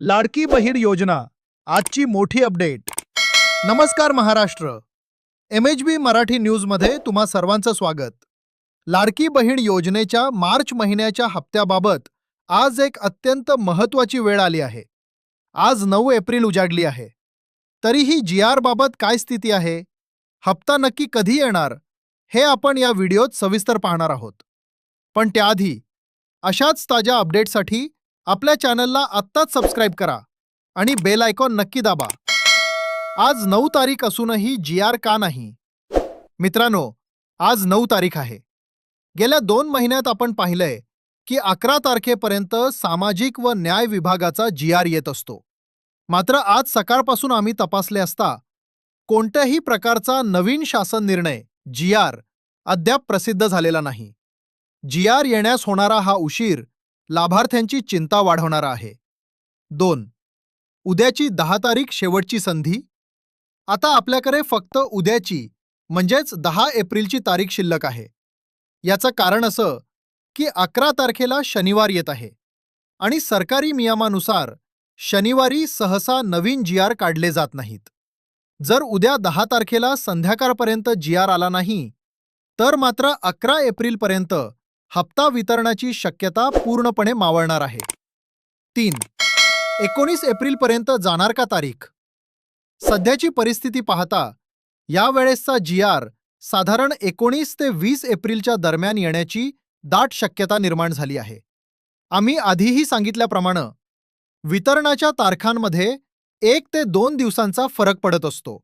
लाडकी बहीण योजना आजची मोठी अपडेट. नमस्कार महाराष्ट्र. MHB मराठी न्यूजमध्ये तुम्हा सर्वांचं स्वागत. लाडकी बहीण योजनेच्या मार्च महिन्याच्या हप्त्याबाबत आज एक अत्यंत महत्त्वाची वेळ आली आहे. आज 9 एप्रिल उजाडली आहे. तरीही GR बाबत काय स्थिती आहे, हप्ता नक्की कधी येणार, हे आपण या व्हिडिओत सविस्तर पाहणार आहोत. पण त्याआधी अशाच ताज्या अपडेटसाठी आपल्या चॅनलला आत्ताच सबस्क्राईब करा आणि बेल आयकॉन नक्की दाबा. आज 9 तारीख असूनही GR का नाही? मित्रांनो, आज 9 तारीख आहे. गेल्या 2 महिन्यात आपण पाहिलंय की 11 तारखेपर्यंत सामाजिक व न्याय विभागाचा GR येत असतो. मात्र आज सकाळपासून आम्ही तपासले असता कोणत्याही प्रकारचा नवीन शासन निर्णय GR अद्याप प्रसिद्ध झालेला नाही. GR येण्यास होणारा हा उशीर लाभार्थ्यांची चिंता वाढवणारा आहे. 2. उद्याची 10 तारीख शेवटची संधी. आता आपल्याकडे फक्त उद्याची म्हणजेच 10 एप्रिलची तारीख शिल्लक आहे. याचं कारण असं की 11 तारखेला शनिवार येत आहे आणि सरकारी नियमानुसार शनिवारी सहसा नवीन GR काढले जात नाहीत. जर उद्या 10 तारखेला संध्याकाळपर्यंत GR आला नाही तर मात्र 11 एप्रिलपर्यंत हप्ता वितरणाची शक्यता पूर्णपणे मावळणार आहे. 3. 19 एप्रिलपर्यंत जाणार का तारीख? सध्याची परिस्थिती पाहता यावेळेसचा GR साधारण 19 ते 20 एप्रिलच्या दरम्यान येण्याची दाट शक्यता निर्माण झाली आहे. आम्ही आधीही सांगितल्याप्रमाणे वितरणाच्या तारखांमध्ये 1 ते 2 दिवसांचा फरक पडत असतो.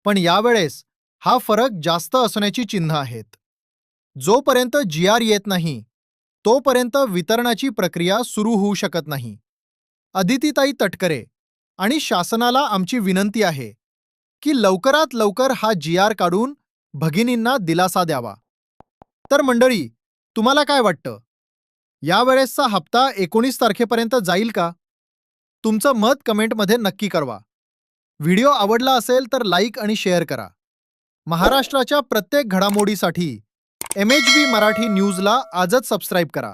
पण यावेळेस हा फरक जास्त असण्याची चिन्ह आहेत. जोपर्यंत GR येत नाही तोपर्यंत वितरणाची प्रक्रिया सुरू होऊ शकत नाही. अदितीताई तटकरे आणि शासनाला आमची विनंती आहे की लवकरात लवकर हा GR काढून भगिनींना दिलासा द्यावा. तर मंडळी, तुम्हाला काय वाटतं? यावेळेसचा हप्ता 19 तारखेपर्यंत जाईल का? तुमचं मत कमेंटमध्ये नक्की कळवा. व्हिडिओ आवडला असेल तर लाईक आणि शेअर करा. महाराष्ट्राच्या प्रत्येक घडामोडीसाठी MHB मराठी न्यूजला आजच सबस्क्राईब करा.